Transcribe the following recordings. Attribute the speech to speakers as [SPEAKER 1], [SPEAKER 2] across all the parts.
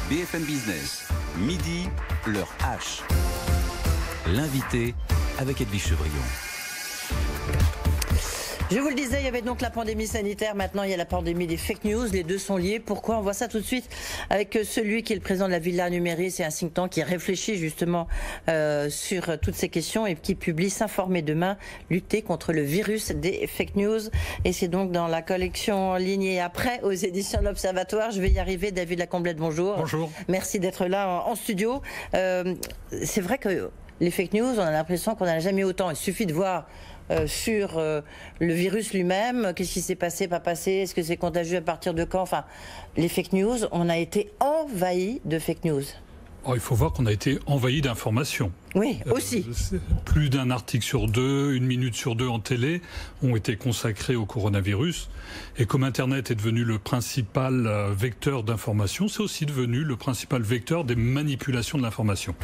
[SPEAKER 1] BFM Business, midi, l'heure H. L'invité avec Edwige Chevrillon.
[SPEAKER 2] Je vous le disais, il y avait donc la pandémie sanitaire, maintenant il y a la pandémie des fake news, les deux sont liés. Pourquoi? On voit ça tout de suite avec celui qui est le président de la Villa Numéris, c'est un think tank qui réfléchit justement sur toutes ces questions et qui publie S'informer demain, lutter contre le virus des fake news. Et c'est donc dans la collection en ligne et après aux éditions de l'Observatoire. Je vais y arriver. David Lacomblette, bonjour.
[SPEAKER 3] Bonjour.
[SPEAKER 2] Merci d'être là en studio. C'est vrai que les fake news, on a l'impression qu'on n'en a jamais autant. Il suffit de voir sur le virus lui-même, qu'est-ce qui s'est passé, pas passé, est-ce que c'est contagieux, à partir de quand? Enfin, les fake news, on a été envahi de fake news.
[SPEAKER 3] Oh, il faut voir qu'on a été envahi d'informations.
[SPEAKER 2] Oui, aussi.
[SPEAKER 3] Plus d'un article sur deux, une minute sur deux en télé ont été consacrés au coronavirus. Et comme Internet est devenu le principal vecteur d'information, c'est aussi devenu le principal vecteur des manipulations de l'information.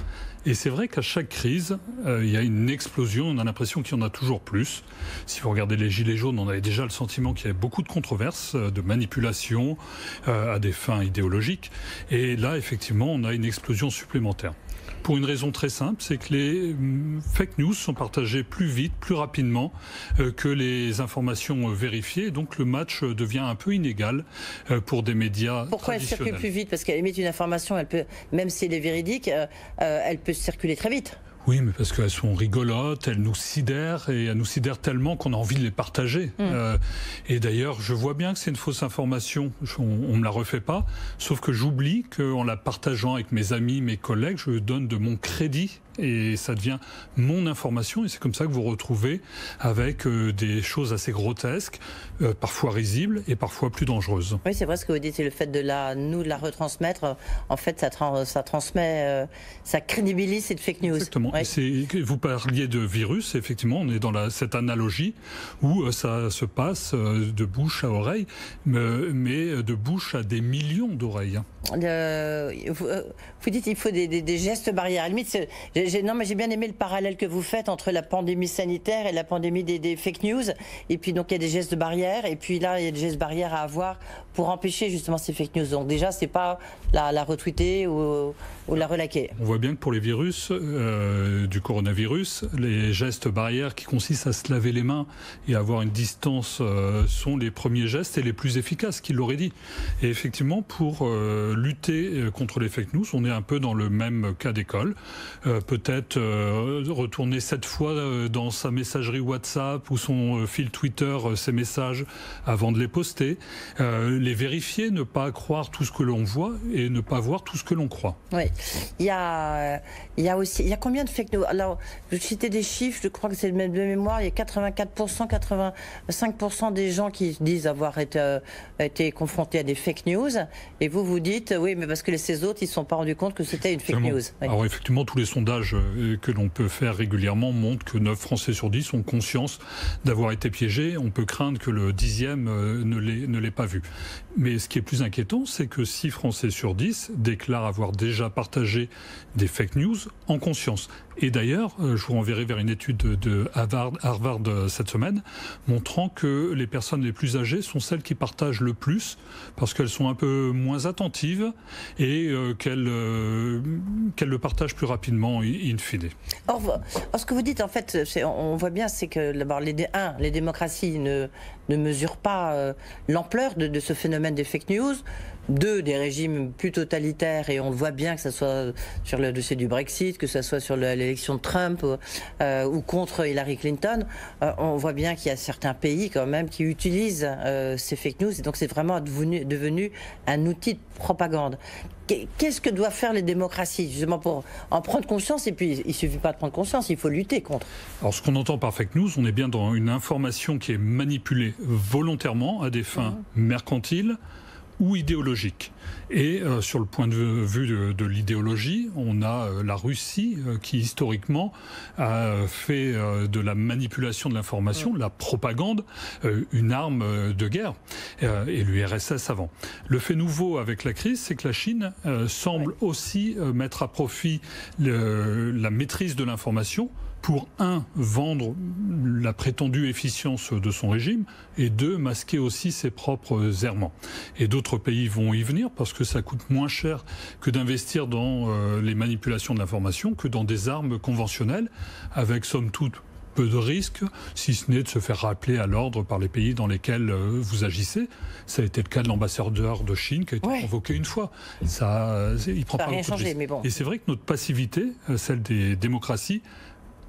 [SPEAKER 3] Et c'est vrai qu'à chaque crise, il y a une explosion, on a l'impression qu'il y en a toujours plus. Si vous regardez les Gilets jaunes, on avait déjà le sentiment qu'il y avait beaucoup de controverses, de manipulations à des fins idéologiques. Et là, effectivement, on a une explosion supplémentaire. Pour une raison très simple, c'est que les fake news sont partagées plus vite, plus rapidement que les informations vérifiées. Donc le match devient un peu inégal pour des médias
[SPEAKER 2] Pourquoi elle
[SPEAKER 3] traditionnels.
[SPEAKER 2] circule plus vite? Parce qu'elle émet une information, elle peut, même si elle est véridique, elle peut circuler très vite.
[SPEAKER 3] Oui, mais parce qu'elles sont rigolotes, elles nous sidèrent, et elles nous sidèrent tellement qu'on a envie de les partager. Et d'ailleurs, je vois bien que c'est une fausse information, on ne me la refait pas, sauf que j'oublie qu'en la partageant avec mes amis, mes collègues, je donne de mon crédit, et ça devient mon information, et c'est comme ça que vous retrouvez avec des choses assez grotesques, parfois risibles, et parfois plus dangereuses.
[SPEAKER 2] Oui, c'est vrai ce que vous dites, c'est le fait de la retransmettre, en fait, ça transmet, ça crédibilise cette fake news.
[SPEAKER 3] Exactement.
[SPEAKER 2] Ouais.
[SPEAKER 3] Vous parliez de virus, effectivement, on est dans cette analogie où ça se passe de bouche à oreille, mais de bouche à des millions d'oreilles.
[SPEAKER 2] Vous dites qu'il faut des gestes barrières. À la limite, non, mais j'ai bien aimé le parallèle que vous faites entre la pandémie sanitaire et la pandémie des fake news. Et puis donc il y a des gestes barrières, et puis là il y a des gestes barrières à avoir pour empêcher justement ces fake news. Donc déjà, c'est pas la retweeter ou la relaquer.
[SPEAKER 3] On voit bien que pour les virus du coronavirus, les gestes barrières qui consistent à se laver les mains et à avoir une distance sont les premiers gestes et les plus efficaces, qu'il l'aurait dit. Et effectivement, pour lutter contre les fake news, on est un peu dans le même cas d'école. Peut-être retourner 7 fois dans sa messagerie WhatsApp ou son fil Twitter ses messages avant de les poster. Les vérifier, ne pas croire tout ce que l'on voit et ne pas voir tout ce que l'on croit.
[SPEAKER 2] Oui, il y a combien de fake news? Alors, je citais des chiffres, je crois que c'est de mémoire, il y a 84%, 85% des gens qui disent avoir été confrontés à des fake news, et vous dites, oui, mais parce que ces autres, ils ne se sont pas rendus compte que c'était une fake news. Oui.
[SPEAKER 3] Alors effectivement, tous les sondages que l'on peut faire régulièrement montrent que 9 Français sur 10 ont conscience d'avoir été piégés. On peut craindre que le 10e ne l'ait pas vu. Mais ce qui est plus inquiétant, c'est que 6 Français sur 10 déclarent avoir déjà partagé des fake news en conscience. Et d'ailleurs, je vous renverrai vers une étude de Harvard cette semaine, montrant que les personnes les plus âgées sont celles qui partagent le plus, parce qu'elles sont un peu moins attentives et qu'elles le partagent plus rapidement, in fine.
[SPEAKER 2] Or, ce que vous dites, en fait, on voit bien, c'est que d'abord, les démocraties ne mesurent pas l'ampleur de ce phénomène des fake news. 2, des régimes plus totalitaires, et on le voit bien, que ce soit sur le dossier du Brexit, que ce soit sur l'élection de Trump ou contre Hillary Clinton, on voit bien qu'il y a certains pays quand même qui utilisent ces fake news, et donc c'est vraiment devenu un outil de propagande. Qu'est-ce que doivent faire les démocraties, justement, pour en prendre conscience? Et puis, il ne suffit pas de prendre conscience, il faut lutter contre.
[SPEAKER 3] Alors, ce qu'on entend par fake news, on est bien dans une information qui est manipulée volontairement à des fins mercantiles ou idéologique. Et sur le point de vue de l'idéologie, on a la Russie qui historiquement a fait de la manipulation de l'information, la propagande, une arme de guerre, et l'URSS avant. Le fait nouveau avec la crise, c'est que la Chine semble aussi mettre à profit la maîtrise de l'information pour, un, vendre la prétendue efficience de son régime, et deux, masquer aussi ses propres errements. Et d'autres pays vont y venir parce que ça coûte moins cher que d'investir dans les manipulations de l'information que dans des armes conventionnelles, avec somme toute peu de risques, si ce n'est de se faire rappeler à l'ordre par les pays dans lesquels vous agissez. Ça a été le cas de l'ambassadeur de Chine qui a été convoqué une fois. Il prend pas beaucoup de risques.
[SPEAKER 2] Mais bon.
[SPEAKER 3] Et c'est vrai que notre passivité, celle des démocraties,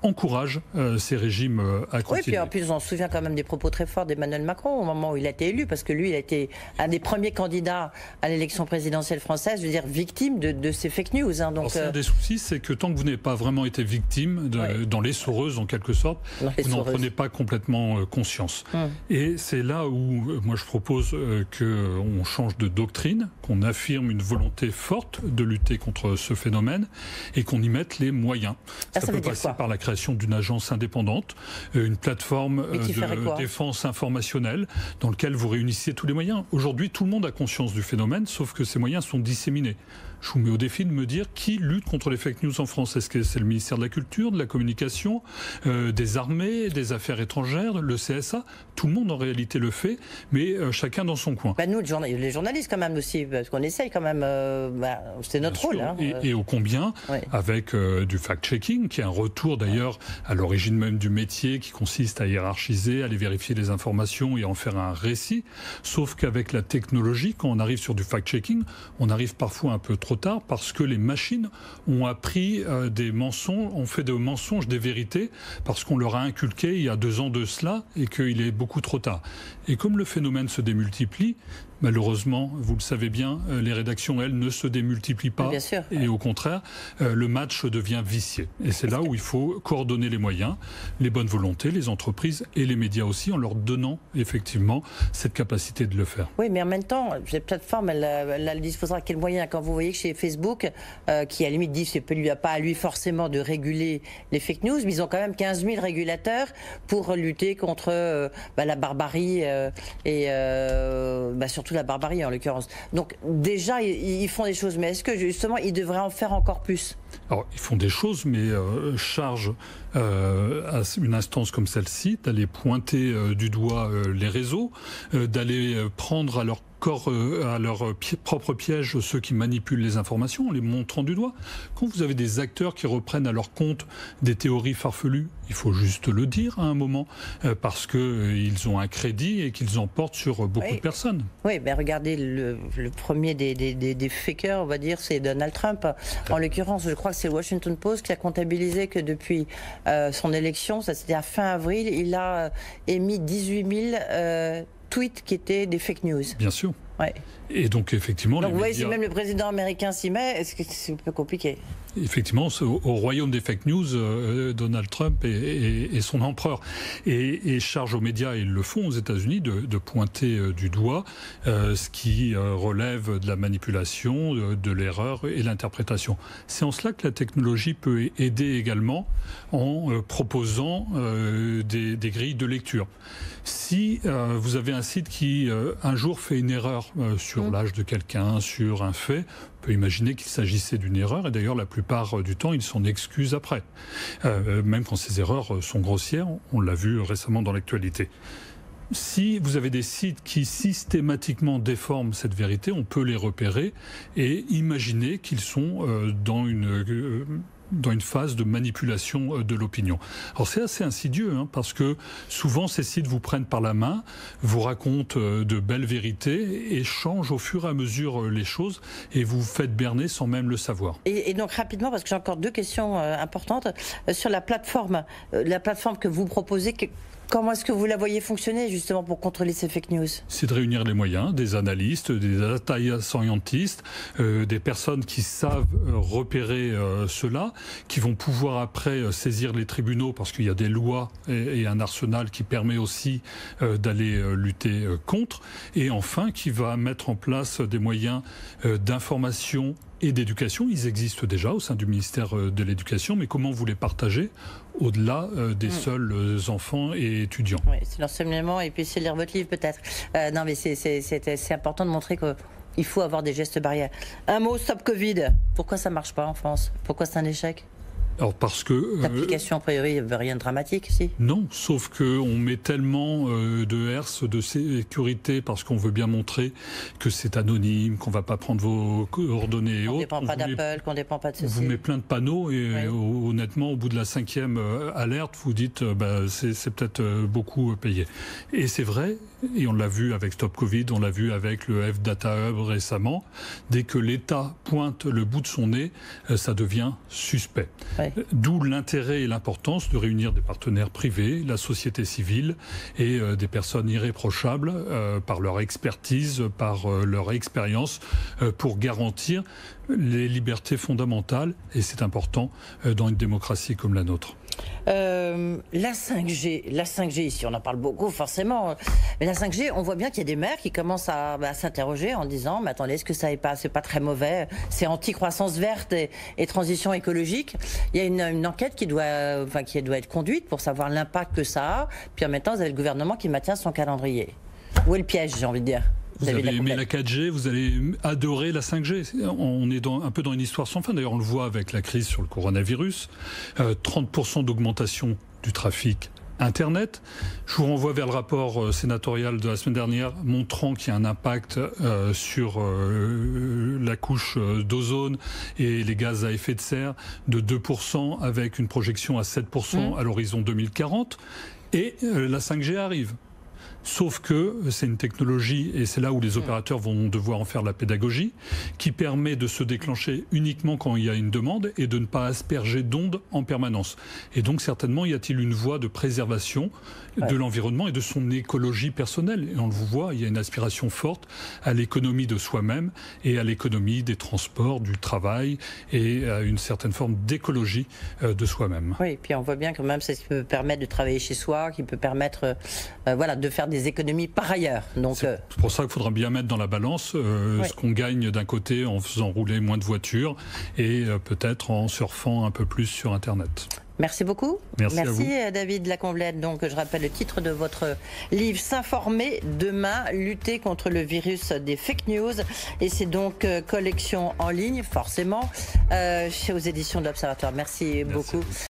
[SPEAKER 3] encourage ces régimes à continuer.
[SPEAKER 2] Oui, puis en plus, on se souvient quand même des propos très forts d'Emmanuel Macron au moment où il a été élu, parce que lui, il a été un des premiers candidats à l'élection présidentielle française, je veux dire, victime de ces fake news. Hein, donc,
[SPEAKER 3] c'est un des soucis, c'est que tant que vous n'avez pas vraiment été victime, dans l'essoreuse en quelque sorte, vous n'en prenez pas complètement conscience. Et c'est là où moi je propose qu'on change de doctrine, qu'on affirme une volonté forte de lutter contre ce phénomène et qu'on y mette les moyens. Ça peut passer par la création d'une agence indépendante, une plateforme de défense informationnelle dans laquelle vous réunissez tous les moyens. Aujourd'hui, tout le monde a conscience du phénomène, sauf que ces moyens sont disséminés. Je vous mets au défi de me dire qui lutte contre les fake news en France. Est-ce que c'est le ministère de la Culture, de la Communication, des Armées, des Affaires étrangères, le CSA? Tout le monde en réalité le fait, mais chacun dans son coin.
[SPEAKER 2] Nous, les journalistes quand même aussi, parce qu'on essaye quand même, c'est notre rôle. Hein.
[SPEAKER 3] Et ô combien, avec du fact-checking, qui est un retour d'ailleurs à l'origine même du métier, qui consiste à hiérarchiser, à aller vérifier les informations et en faire un récit. Sauf qu'avec la technologie, quand on arrive sur du fact-checking, on arrive parfois un peu trop tard parce que les machines ont appris des mensonges, ont fait des mensonges, des vérités, parce qu'on leur a inculqué il y a 2 ans de cela et qu'il est beaucoup trop tard. Et comme le phénomène se démultiplie, malheureusement, vous le savez bien, les rédactions, elles, ne se démultiplient pas.
[SPEAKER 2] Bien sûr,
[SPEAKER 3] et au contraire, le match devient vicié. Et c'est là où il faut coordonner les moyens, les bonnes volontés, les entreprises et les médias aussi, en leur donnant effectivement cette capacité de le faire.
[SPEAKER 2] Oui, mais en même temps, cette plateforme, elle disposera de quels moyens? Quand vous voyez que chez Facebook, qui à la limite dit qu'il n'y a pas à lui forcément de réguler les fake news, mais ils ont quand même 15 000 régulateurs pour lutter contre la barbarie et surtout la barbarie en l'occurrence. Donc déjà, ils font des choses, mais est-ce que justement, ils devraient en faire encore plus?
[SPEAKER 3] Alors, ils font des choses, mais charge à une instance comme celle-ci d'aller pointer du doigt les réseaux, d'aller prendre à leur propre piège ceux qui manipulent les informations en les montrant du doigt. Quand vous avez des acteurs qui reprennent à leur compte des théories farfelues, il faut juste le dire à un moment, parce qu'ils ont un crédit et qu'ils en portent sur beaucoup de personnes. Oui,
[SPEAKER 2] mais regardez, le premier des fakers, on va dire, c'est Donald Trump. En l'occurrence, je crois que c'est le Washington Post qui a comptabilisé que depuis son élection, ça c'était à fin avril, il a émis 18 000 tweets qui étaient des fake news.
[SPEAKER 3] Bien sûr. Ouais. Et donc effectivement...
[SPEAKER 2] Donc vous voyez, si même le président américain s'y met, c'est un peu compliqué.
[SPEAKER 3] Effectivement, au royaume des fake news, Donald Trump est son empereur. Et charge aux médias, et ils le font aux États-Unis, de pointer du doigt ce qui relève de la manipulation, de l'erreur et l'interprétation. C'est en cela que la technologie peut aider également en proposant des grilles de lecture. Si vous avez un site qui un jour fait une erreur sur l'âge de quelqu'un, sur un fait, on peut imaginer qu'il s'agissait d'une erreur, et d'ailleurs la plupart du temps il s'en excuse après, même quand ces erreurs sont grossières, on l'a vu récemment dans l'actualité. Si vous avez des sites qui systématiquement déforment cette vérité, on peut les repérer et imaginer qu'ils sont dans une phase de manipulation de l'opinion. Alors c'est assez insidieux, parce que souvent ces sites vous prennent par la main, vous racontent de belles vérités et changent au fur et à mesure les choses et vous faites berner sans même le savoir.
[SPEAKER 2] Et donc rapidement, parce que j'ai encore 2 questions importantes, sur la plateforme que vous proposez, comment est-ce que vous la voyez fonctionner justement pour contrôler ces fake news?
[SPEAKER 3] C'est de réunir les moyens, des analystes, des data scientists, des personnes qui savent repérer cela, qui vont pouvoir après saisir les tribunaux parce qu'il y a des lois et un arsenal qui permet aussi d'aller lutter contre, et enfin qui va mettre en place des moyens d'information et d'éducation. Ils existent déjà au sein du ministère de l'Éducation, mais comment vous les partagez au-delà des seuls enfants et étudiants?
[SPEAKER 2] Oui, c'est l'enseignement et puis c'est lire votre livre peut-être. Non mais c'est important de montrer qu'il faut avoir des gestes barrières. Un mot, stop Covid. Pourquoi ça ne marche pas en France? Pourquoi c'est un échec?
[SPEAKER 3] Alors parce que
[SPEAKER 2] l'application a priori veut rien de dramatique, si.
[SPEAKER 3] Non, sauf que on met tellement de herses de sécurité parce qu'on veut bien montrer que c'est anonyme, qu'on va pas prendre vos coordonnées et autres.
[SPEAKER 2] On dépend pas d'Apple, qu'on dépend pas de ceci.
[SPEAKER 3] On vous met plein de panneaux et honnêtement, au bout de la 5e alerte, vous dites c'est peut-être beaucoup payé. Et c'est vrai, et on l'a vu avec Stop Covid, on l'a vu avec le F-Data Hub récemment. Dès que l'État pointe le bout de son nez, ça devient suspect. Ouais. D'où l'intérêt et l'importance de réunir des partenaires privés, la société civile et des personnes irréprochables par leur expertise, par leur expérience pour garantir les libertés fondamentales, et c'est important dans une démocratie comme la nôtre.
[SPEAKER 2] La 5G ici, on en parle beaucoup forcément, mais la 5G, on voit bien qu'il y a des maires qui commencent à s'interroger en disant, mais attendez, est-ce que ça n'est pas, c'est pas très mauvais, c'est anti-croissance verte et transition écologique. Il y a une enquête qui doit être conduite pour savoir l'impact que ça a, puis en même temps, vous avez le gouvernement qui maintient son calendrier. Où est le piège, j'ai envie de dire?
[SPEAKER 3] Vous avez aimé la 4G, vous allez adorer la 5G. On est un peu dans une histoire sans fin. D'ailleurs, on le voit avec la crise sur le coronavirus. 30% d'augmentation du trafic Internet. Je vous renvoie vers le rapport sénatorial de la semaine dernière montrant qu'il y a un impact sur la couche d'ozone et les gaz à effet de serre de 2% avec une projection à 7% à l'horizon 2040. Et la 5G arrive. Sauf que c'est une technologie, et c'est là où les opérateurs vont devoir en faire la pédagogie, qui permet de se déclencher uniquement quand il y a une demande et de ne pas asperger d'ondes en permanence. Et donc certainement y a-t-il une voie de préservation de l'environnement et de son écologie personnelle. Et on le voit, il y a une aspiration forte à l'économie de soi-même et à l'économie des transports, du travail et à une certaine forme d'écologie de soi-même.
[SPEAKER 2] Oui, et puis on voit bien quand même c'est ce qui peut permettre de travailler chez soi, qui peut permettre de faire des économies par ailleurs. Donc
[SPEAKER 3] c'est pour ça qu'il faudra bien mettre dans la balance ce qu'on gagne d'un côté en faisant rouler moins de voitures et peut-être en surfant un peu plus sur Internet.
[SPEAKER 2] Merci beaucoup.
[SPEAKER 3] Merci à vous.
[SPEAKER 2] David Lacomblette. Donc, je rappelle le titre de votre livre, S'informer demain, lutter contre le virus des fake news. Et c'est donc collection en ligne, forcément, aux éditions de l'Observatoire. Merci beaucoup.